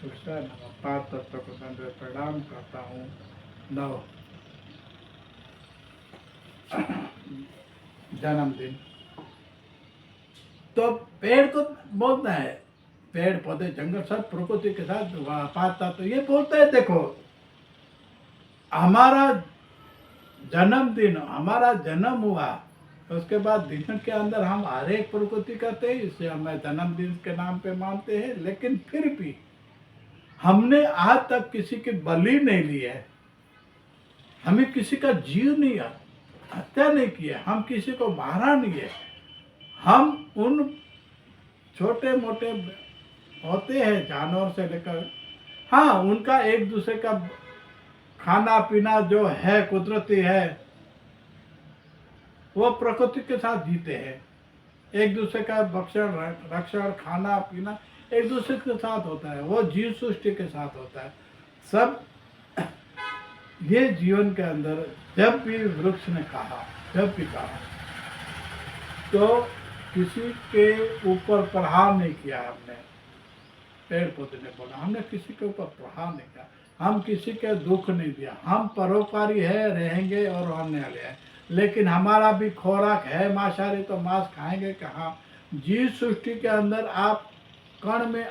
पुरुषाय नमः। पांच तत्व को संदेश प्रणाम करता हूँ। 9 जन्मदिन। तो पेड़ को बोलता है, पेड़ पौधे जंगल सब प्रकृति के साथ पाता, तो ये बोलता है देखो हमारा जन्मदिन, हमारा जन्म हुआ, उसके बाद दिन के अंदर हम हर एक प्रकृति करते हैं, इसे हमें जन्मदिन के नाम पे मानते हैं। लेकिन फिर भी हमने आज तक किसी की बलि नहीं ली है, हमें किसी का जीव नहीं हत्या नहीं किया, हम किसी को मारा नहीं है। हम उन छोटे मोटे होते हैं जानवर से लेकर, हाँ उनका एक दूसरे का खाना पीना जो है कुदरती है, वो प्रकृति के साथ जीते हैं। एक दूसरे का भक्षण रक्षण खाना पीना एक दूसरे के साथ होता है, वो जीव सृष्टि के साथ होता है सब। ये जीवन के अंदर जब भी वृक्ष ने कहा, जब भी कहा, तो किसी के ऊपर प्रहार नहीं किया हमने। पेड़ पौधे ने बोला, हमने किसी के ऊपर प्रहार नहीं किया, हम किसी के दुख नहीं दिया। हम परोपकारी है, रहेंगे और रहने वाले हैं। लेकिन हमारा भी खुराक है मांसाहारी, तो मांस खाएंगे कहाँ। जीव सृष्टि के अंदर आप कण में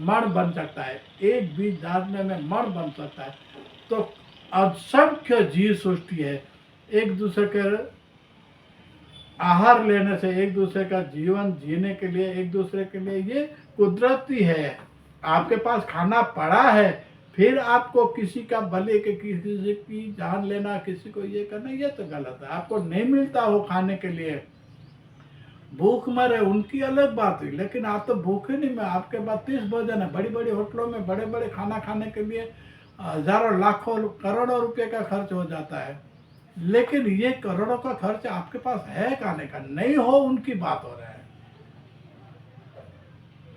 मण बन सकता है, एक बीज डालने में मण बन सकता है। तो असंख्य जीव सृष्टि है, एक दूसरे के आहार लेने से, एक दूसरे का जीवन जीने के लिए, एक दूसरे के लिए ये कुदरती है। आपके पास खाना पड़ा है, फिर आपको किसी का बलि के किसी की जान लेना, किसी को ये करना, ये तो गलत है। आपको नहीं मिलता हो खाने के लिए, भूख मरे उनकी अलग बात हुई, लेकिन आप तो भूखे नहीं में, आपके पास 30 भोजन है। बड़ी बड़ी होटलों में बड़े बड़े खाना खाने के लिए हजारों लाखों करोड़ों रुपए का खर्च हो जाता है, लेकिन ये करोड़ों का खर्च आपके पास है खाने का, नहीं हो उनकी बात हो रहा है।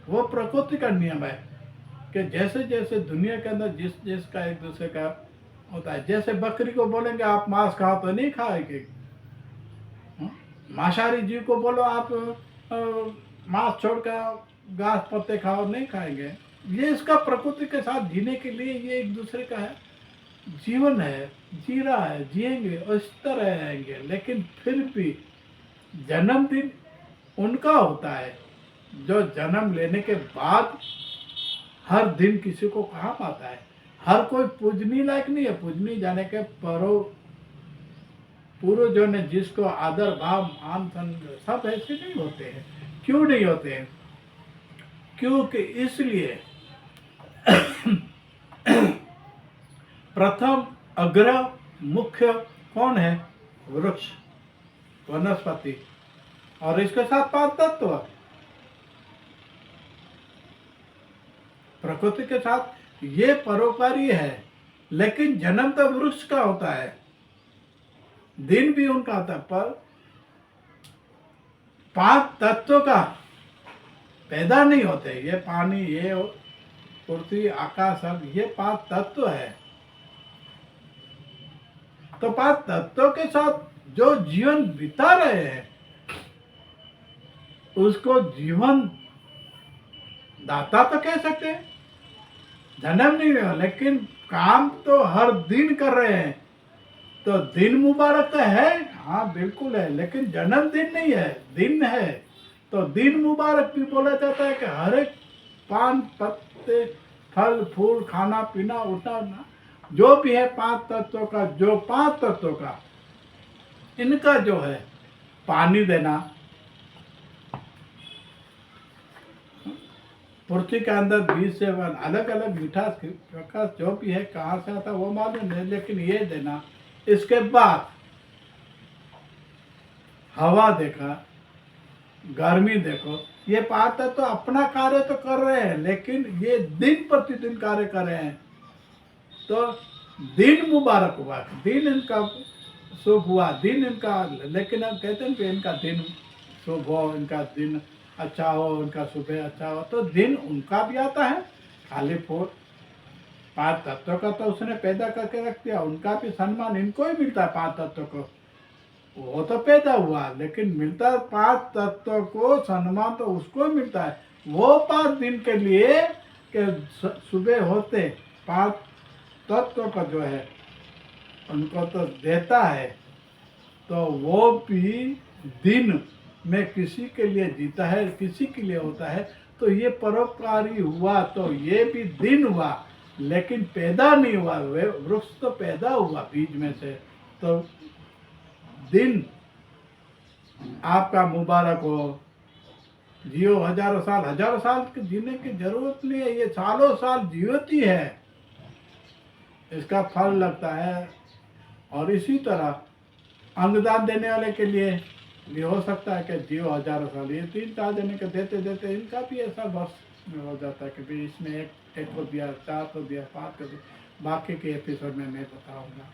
वो प्रकृति का नियम है कि जैसे जैसे दुनिया के अंदर जिस जिसका एक दूसरे का होता है। जैसे बकरी को बोलेंगे आप मांस खाओ तो नहीं खाएगी, मांसाहारी जीव को बोलो आप मांस छोड़कर घास पत्ते खाओ, नहीं खाएंगे। ये इसका प्रकृति के साथ जीने के लिए ये एक दूसरे का है, जीवन है, जी रहा है, जिएंगे और इस तरह रहेंगे। लेकिन फिर भी जन्मदिन उनका होता है जो जन्म लेने के बाद हर दिन किसी को काम आता है। हर कोई पूजनी लायक नहीं है, पूजनी जाने के पूर्वजों ने जिसको आदर भाव मान सब ऐसे नहीं होते हैं। क्यों नहीं होते हैं? क्योंकि इसलिए प्रथम अग्र मुख्य कौन है? वृक्ष, वनस्पति, और इसके साथ 5 तत्व। प्रकृति के साथ ये परोपकारी है, लेकिन जन्म तो वृक्ष का होता है, दिन भी उनका होता है, पर 5 तत्व का पैदा नहीं होते। ये पानी, ये पृथ्वी, आकाश, सब ये 5 तत्व है। तो 5 तत्वों के साथ जो जीवन बिता रहे हैं उसको जीवन दाता तो कह सकते हैं। जन्म नहीं हुआ लेकिन काम तो हर दिन कर रहे हैं, तो दिन मुबारक तो है, हाँ बिल्कुल है, लेकिन जन्मदिन नहीं है, दिन है। तो दिन मुबारक भी बोला जाता है कि हर एक पान पत्ते फल फूल खाना पीना उठना जो भी है 5 तत्वों का, जो 5 तत्वों का इनका जो है पानी देना, पृथ्वी के अंदर बीज से अलग अलग मिठास प्रकाश जो भी है कहाँ से आता वो मालूम नहीं, लेकिन ये देना। इसके बाद हवा देखा, गर्मी देखो, ये 5 तत्व तो अपना कार्य तो कर रहे हैं, लेकिन ये दिन प्रतिदिन कार्य कर रहे हैं। तो दिन मुबारक हुआ, दिन इनका शुभ हुआ, दिन इनका, लेकिन हम कहते हैं कि इनका दिन शुभ हो, इनका दिन अच्छा हो, उनका सुबह अच्छा हो, तो दिन उनका भी आता है। खाली 5 तत्वों का तो उसने पैदा करके रख दिया, उनका भी सम्मान इनको ही मिलता है। 5 तत्वों को वो तो पैदा हुआ, लेकिन मिलता 5 तत्वों को सम्मान तो उसको ही मिलता है। वो 5 दिन के लिए कि सुबह होते 5 तत्व का जो है उनको तो देता है, तो वो भी दिन में किसी के लिए जीता है, किसी के लिए होता है। तो ये परोपकारी हुआ तो ये भी दिन हुआ, लेकिन पैदा नहीं हुआ। वृक्ष तो पैदा हुआ बीज में से। तो दिन आपका मुबारक हो, जियो हजारों साल। हजारों साल के जीने की जरूरत नहीं है, ये सालों साल जीवती है, इसका फल लगता है। और इसी तरह अंगदान देने वाले के लिए भी हो सकता है कि जियो हजारों साल। ये 3-4 जने के देते देते इनका भी ऐसा बस में हो जाता है कि भाई इसमें एक को दिया, 4 को दिया, 5 को दिया। बाकी के एपिसोड में मैं बताऊंगा।